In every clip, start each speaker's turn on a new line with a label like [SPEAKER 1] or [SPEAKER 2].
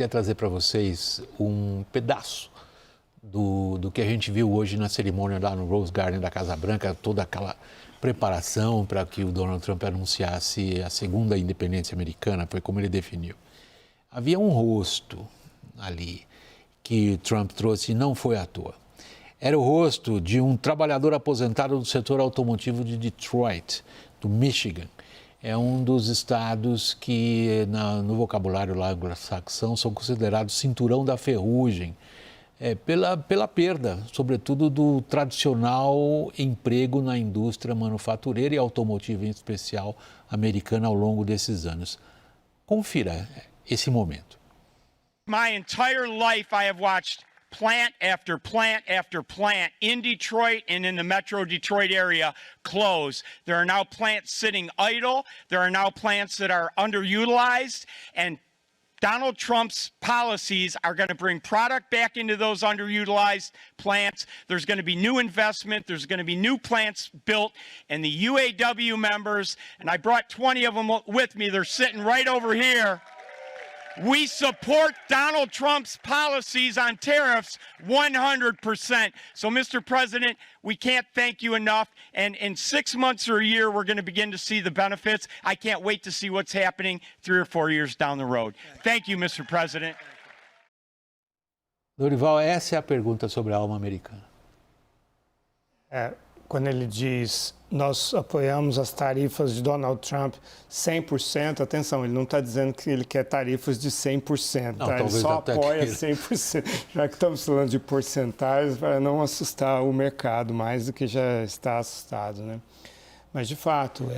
[SPEAKER 1] Queria trazer para vocês um pedaço do que a gente viu hoje na cerimônia lá no Rose Garden da Casa Branca, toda aquela preparação para que o Donald Trump anunciasse a segunda independência americana, foi como ele definiu. Havia um rosto ali que Trump trouxe e não foi à toa. Era o rosto de um trabalhador aposentado do setor automotivo de Detroit, do Michigan. É um dos estados que, no vocabulário lá anglo-saxão, são considerados cinturão da ferrugem, pela perda, sobretudo, do tradicional emprego na indústria manufatureira e automotiva, em especial americana, ao longo desses anos. Confira esse momento.
[SPEAKER 2] My entire life I have watched plant after plant after plant in Detroit and in the metro Detroit area close. There are now plants sitting idle. There are now plants that are underutilized, and Donald Trump's policies are going to bring product back into those underutilized plants. There's going to be new investment. There's going to be new plants built. And the UAW members, and I brought 20 of them with me, they're sitting right over here. We support Donald Trump's policies on tariffs 100%. So, Mr. President, we can't thank you enough. And in 6 months or a year, we're going to begin to see the benefits. I can't wait to see what's happening 3 or 4 years down the road. Thank you, Mr. President.
[SPEAKER 1] Dorival, essa é a pergunta sobre a alma americana.
[SPEAKER 3] Quando ele diz, nós apoiamos as tarifas de Donald Trump 100%, atenção, ele não está dizendo que ele quer tarifas de 100%,
[SPEAKER 1] não,
[SPEAKER 3] tá? Ele só apoia 100%, já que estamos falando de porcentagens, para não assustar o mercado mais do que já está assustado, né? Mas, de fato,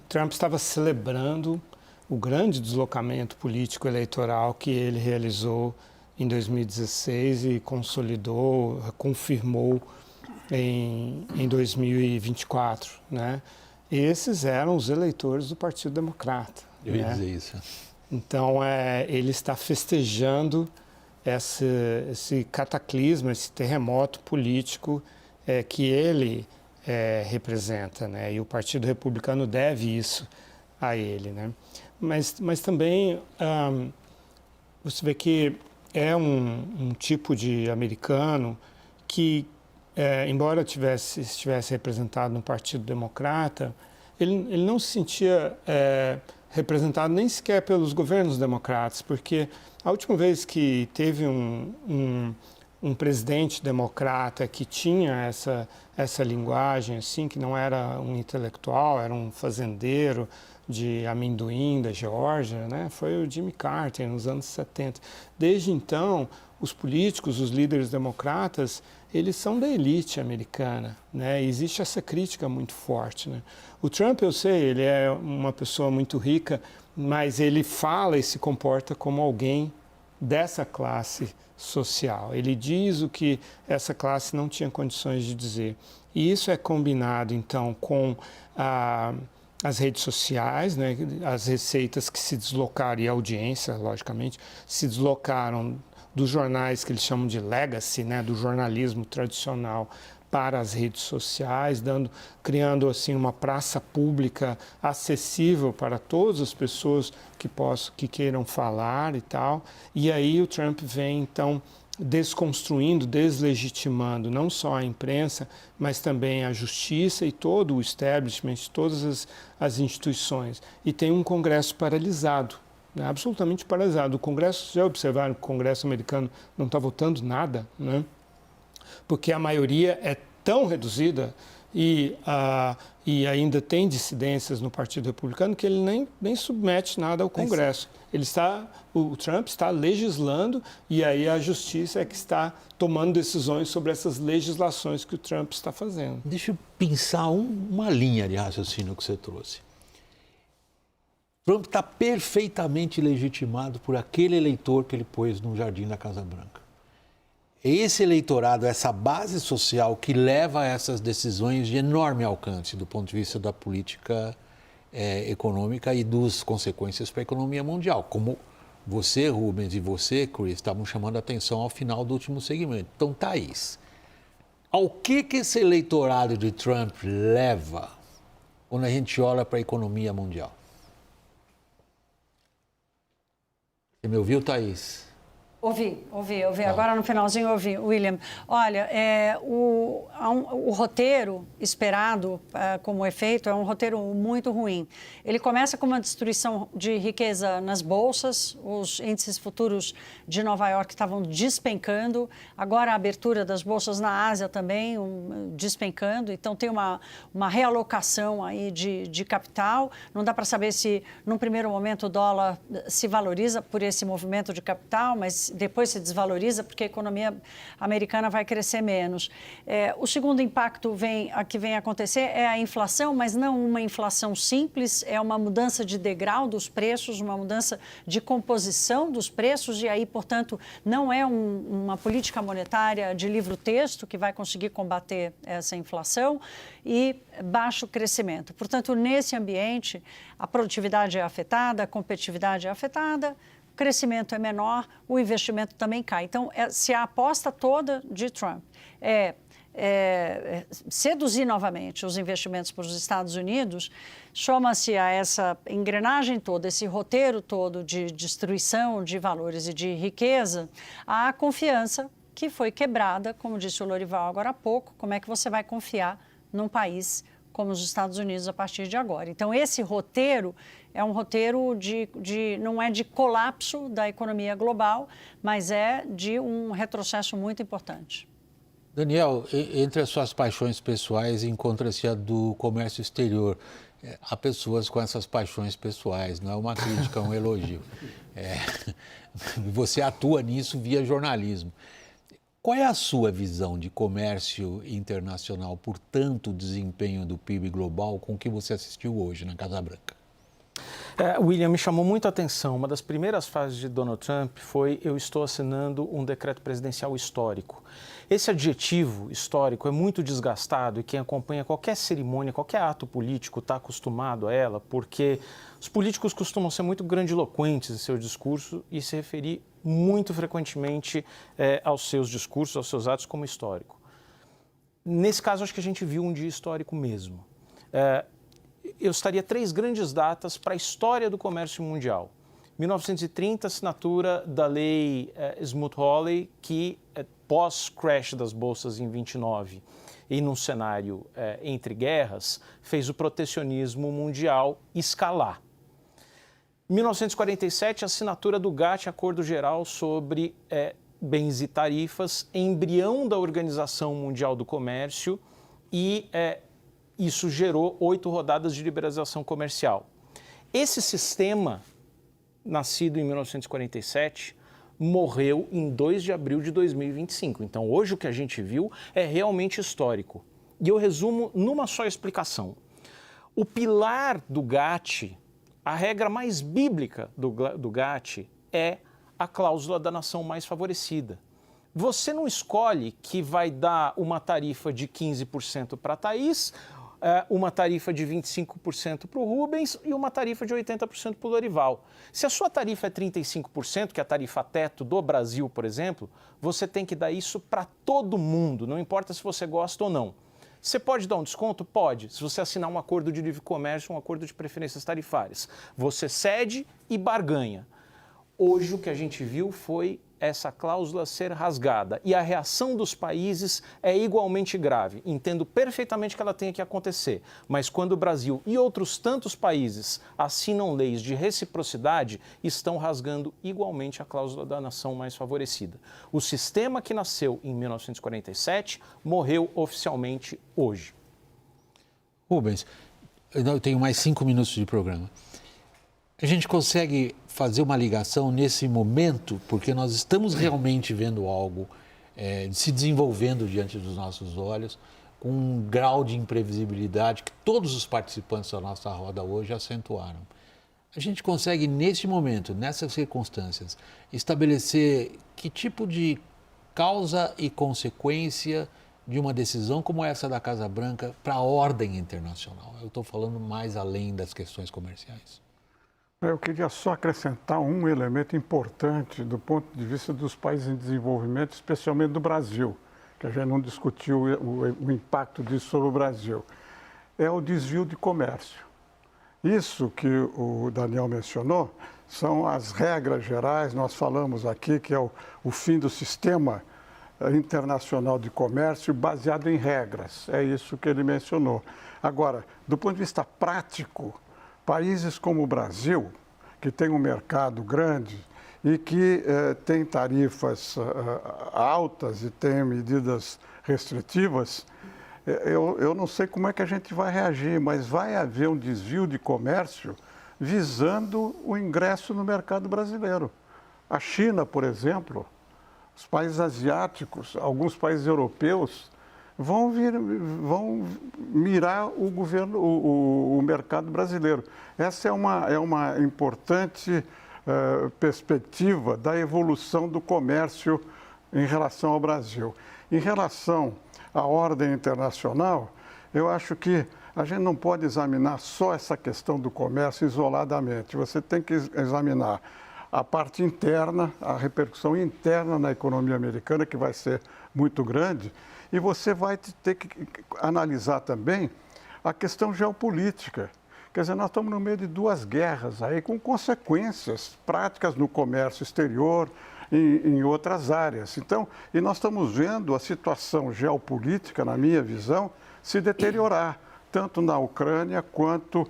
[SPEAKER 3] Trump estava celebrando o grande deslocamento político eleitoral que ele realizou em 2016 e consolidou, confirmou em 2024, né? Esses eram os eleitores do Partido Democrata.
[SPEAKER 1] Eu ia dizer isso.
[SPEAKER 3] Então, ele está festejando esse cataclisma, esse terremoto político que ele representa, né? E o Partido Republicano deve isso a ele, né? Mas também você vê que é um tipo de americano que embora estivesse representado no Partido Democrata, ele não se sentia representado nem sequer pelos governos democratas, porque a última vez que teve um presidente democrata que tinha essa linguagem, assim, que não era um intelectual, era um fazendeiro de amendoim da Geórgia, né, foi o Jimmy Carter, nos anos 70. Desde então, os políticos, os líderes democratas, eles são da elite americana, né? E existe essa crítica muito forte, né? O Trump, eu sei, ele é uma pessoa muito rica, mas ele fala e se comporta como alguém dessa classe social. Ele diz o que essa classe não tinha condições de dizer. E isso é combinado, então, com as redes sociais, né? As receitas que se deslocaram, e a audiência, logicamente, se deslocaram dos jornais que eles chamam de legacy, né, do jornalismo tradicional, para as redes sociais, criando assim uma praça pública acessível para todas as pessoas que queiram falar e tal. E aí o Trump vem então desconstruindo, deslegitimando não só a imprensa, mas também a justiça e todo o establishment, todas as instituições. E tem um Congresso paralisado. Absolutamente paralisado. O Congresso, já observaram que o Congresso americano não está votando nada, né? Porque a maioria é tão reduzida e ainda tem dissidências no Partido Republicano que ele nem submete nada ao Congresso. O Trump está legislando e aí a Justiça é que está tomando decisões sobre essas legislações que o Trump está fazendo.
[SPEAKER 1] Deixa eu pensar uma linha de raciocínio que você trouxe. Trump está perfeitamente legitimado por aquele eleitor que ele pôs no jardim da Casa Branca. É esse eleitorado, essa base social que leva a essas decisões de enorme alcance do ponto de vista da política econômica e das consequências para a economia mundial. Como você, Rubens, e você, Chris, estavam chamando a atenção ao final do último segmento. Então, Thaís, ao que esse eleitorado de Trump leva quando a gente olha para a economia mundial? Você me ouviu, Thaís?
[SPEAKER 4] Ouvi. Agora no finalzinho ouvi, William. Olha, o roteiro esperado como efeito é um roteiro muito ruim. Ele começa com uma destruição de riqueza nas bolsas, os índices futuros de Nova York estavam despencando, agora a abertura das bolsas na Ásia também despencando, então tem uma realocação aí de capital. Não dá para saber se, num primeiro momento, o dólar se valoriza por esse movimento de capital, mas depois se desvaloriza porque a economia americana vai crescer menos. O segundo impacto que vem acontecer é a inflação, mas não uma inflação simples, é uma mudança de degrau dos preços, uma mudança de composição dos preços e aí, portanto, não é uma política monetária de livro-texto que vai conseguir combater essa inflação e baixo crescimento. Portanto, nesse ambiente, a produtividade é afetada, a competitividade é afetada, o crescimento é menor, o investimento também cai. Então, se a aposta toda de Trump é seduzir novamente os investimentos para os Estados Unidos, soma-se a essa engrenagem toda, esse roteiro todo de destruição de valores e de riqueza, a confiança que foi quebrada, como disse o Lorival agora há pouco, como é que você vai confiar num país como os Estados Unidos a partir de agora. Então, esse roteiro é um roteiro não é de colapso da economia global, mas é de um retrocesso muito importante.
[SPEAKER 1] Daniel, entre as suas paixões pessoais encontra-se a do comércio exterior. Há pessoas com essas paixões pessoais, não é uma crítica, é um elogio. Você atua nisso via jornalismo. Qual é a sua visão de comércio internacional por tanto desempenho do PIB global com o que você assistiu hoje na Casa Branca?
[SPEAKER 5] William, me chamou muito a atenção. Uma das primeiras fases de Donald Trump foi: eu estou assinando um decreto presidencial histórico. Esse adjetivo histórico é muito desgastado e quem acompanha qualquer cerimônia, qualquer ato político está acostumado a ela, porque os políticos costumam ser muito grandiloquentes em seu discurso e se referir muito frequentemente aos seus discursos, aos seus atos como histórico. Nesse caso, acho que a gente viu um dia histórico mesmo. Eu estaria 3 grandes datas para a história do comércio mundial. 1930, assinatura da lei Smoot-Hawley, que pós-crash das bolsas em 29 e num cenário entre guerras, fez o protecionismo mundial escalar. 1947, assinatura do GATT, Acordo Geral sobre Bens e Tarifas, embrião da Organização Mundial do Comércio, e isso gerou 8 rodadas de liberalização comercial. Esse sistema, nascido em 1947, morreu em 2 de abril de 2025. Então, hoje o que a gente viu é realmente histórico. E eu resumo numa só explicação. O pilar do GATT, a regra mais bíblica do GATT é a cláusula da nação mais favorecida. Você não escolhe que vai dar uma tarifa de 15% para a Thaís, uma tarifa de 25% para o Rubens e uma tarifa de 80% para o Lorival. Se a sua tarifa é 35%, que é a tarifa teto do Brasil, por exemplo, você tem que dar isso para todo mundo, não importa se você gosta ou não. Você pode dar um desconto? Pode, se você assinar um acordo de livre comércio, um acordo de preferências tarifárias. Você cede e barganha. Hoje o que a gente viu foi essa cláusula ser rasgada e a reação dos países é igualmente grave. Entendo perfeitamente que ela tenha que acontecer, mas quando o Brasil e outros tantos países assinam leis de reciprocidade, estão rasgando igualmente a cláusula da nação mais favorecida. O sistema que nasceu em 1947 morreu oficialmente hoje.
[SPEAKER 1] Rubens, eu tenho mais 5 minutos de programa. A gente consegue fazer uma ligação nesse momento, porque nós estamos realmente vendo algo se desenvolvendo diante dos nossos olhos, com um grau de imprevisibilidade que todos os participantes da nossa roda hoje acentuaram. A gente consegue, neste momento, nessas circunstâncias, estabelecer que tipo de causa e consequência de uma decisão como essa da Casa Branca para a ordem internacional? Eu estou falando mais além das questões comerciais.
[SPEAKER 6] Eu queria só acrescentar um elemento importante do ponto de vista dos países em desenvolvimento, especialmente do Brasil, que a gente não discutiu o impacto disso sobre o Brasil. É o desvio de comércio. Isso que o Daniel mencionou são as regras gerais. Nós falamos aqui que é o fim do sistema internacional de comércio baseado em regras. É isso que ele mencionou. Agora, do ponto de vista prático, países como o Brasil, que tem um mercado grande e que tem tarifas altas e tem medidas restritivas, eu não sei como é que a gente vai reagir, mas vai haver um desvio de comércio visando o ingresso no mercado brasileiro. A China, por exemplo, os países asiáticos, alguns países europeus vão mirar o mercado brasileiro. Essa é uma importante perspectiva da evolução do comércio em relação ao Brasil. Em relação à ordem internacional, eu acho que a gente não pode examinar só essa questão do comércio isoladamente. Você tem que examinar a parte interna, a repercussão interna na economia americana, que vai ser muito grande, e você vai ter que analisar também a questão geopolítica. Quer dizer, nós estamos no meio de duas guerras aí, com consequências práticas no comércio exterior, em outras áreas. Então, e nós estamos vendo a situação geopolítica, na minha visão, se deteriorar, tanto na Ucrânia quanto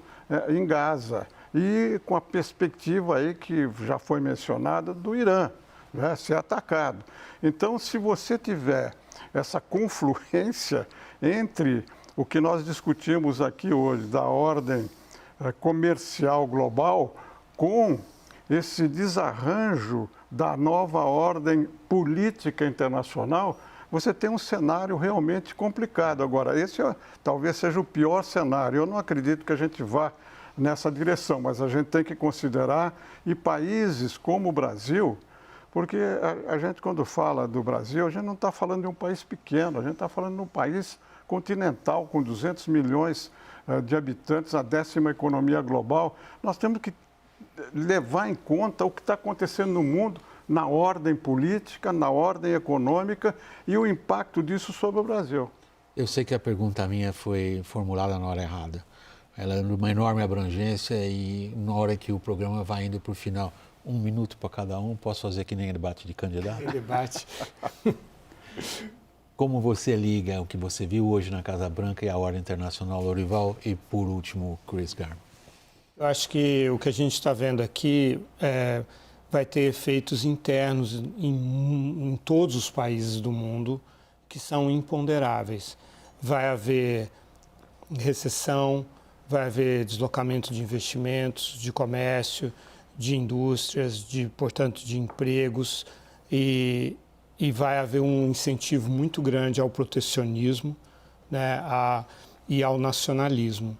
[SPEAKER 6] em Gaza. E com a perspectiva aí que já foi mencionada do Irã, né, ser atacado. Então, se você tiver essa confluência entre o que nós discutimos aqui hoje, da ordem comercial global, com esse desarranjo da nova ordem política internacional, você tem um cenário realmente complicado. Agora, esse talvez seja o pior cenário. Eu não acredito que a gente vá nessa direção, mas a gente tem que considerar, e países como o Brasil, porque a gente, quando fala do Brasil, a gente não está falando de um país pequeno, a gente está falando de um país continental, com 200 milhões de habitantes, a 10ª economia global. Nós temos que levar em conta o que está acontecendo no mundo, na ordem política, na ordem econômica e o impacto disso sobre o Brasil.
[SPEAKER 1] Eu sei que a pergunta minha foi formulada na hora errada. Ela é de uma enorme abrangência e na hora que o programa vai indo para o final, 1 minuto para cada um, posso fazer que nem debate de candidato?
[SPEAKER 3] Debate.
[SPEAKER 1] Como você liga o que você viu hoje na Casa Branca e a ordem internacional, Lorival, e por último, Chris Garma?
[SPEAKER 3] Eu acho que o que a gente está vendo aqui vai ter efeitos internos em todos os países do mundo que são imponderáveis. Vai haver recessão, vai haver deslocamento de investimentos, de comércio, de indústrias, portanto, de empregos, e vai haver um incentivo muito grande ao protecionismo, né, e ao nacionalismo.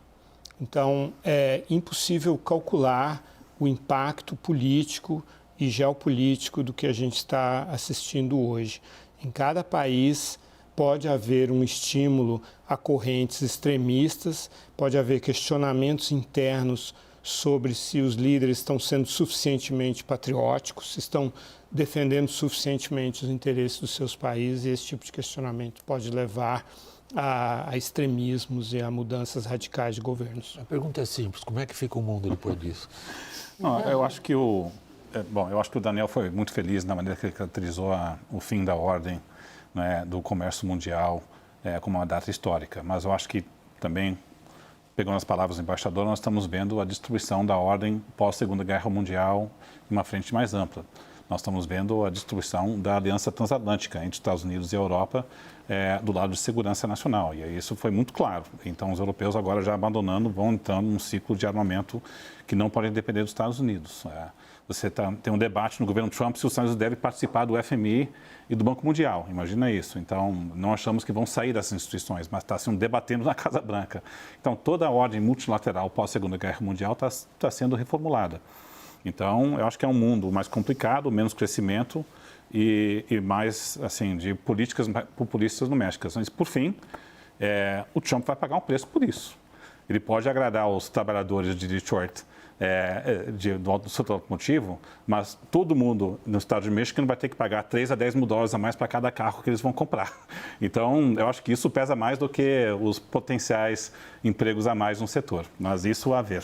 [SPEAKER 3] Então, é impossível calcular o impacto político e geopolítico do que a gente está assistindo hoje. Em cada país pode haver um estímulo a correntes extremistas, pode haver questionamentos internos sobre se os líderes estão sendo suficientemente patrióticos, se estão defendendo suficientemente os interesses dos seus países, e esse tipo de questionamento pode levar a extremismos e a mudanças radicais de governos.
[SPEAKER 1] A pergunta é simples, como é que fica o mundo depois disso?
[SPEAKER 7] Não, eu acho que eu acho que o Daniel foi muito feliz na maneira que ele caracterizou o fim da ordem, né, do comércio mundial como uma data histórica. Mas eu acho que também, pegando as palavras do embaixador, nós estamos vendo a destruição da ordem pós-Segunda Guerra Mundial em uma frente mais ampla. Nós estamos vendo a destruição da aliança transatlântica entre Estados Unidos e Europa do lado de segurança nacional. E isso foi muito claro. Então, os europeus agora já abandonando, vão entrando num ciclo de armamento que não pode depender dos Estados Unidos. Tem um debate no governo Trump se os Estados Unidos devem participar do FMI e do Banco Mundial. Imagina isso. Então, não achamos que vão sair dessas instituições, mas está sendo debatendo na Casa Branca. Então, toda a ordem multilateral pós-Segunda Guerra Mundial está sendo reformulada. Então, eu acho que é um mundo mais complicado, menos crescimento e mais, assim, de políticas populistas domésticas. Mas, por fim, o Trump vai pagar um preço por isso. Ele pode agradar os trabalhadores de Detroit do setor automotivo, mas todo mundo no estado de Michigan vai ter que pagar $3 a $10 mil a mais para cada carro que eles vão comprar. Então, eu acho que isso pesa mais do que os potenciais empregos a mais no setor. Mas isso a ver.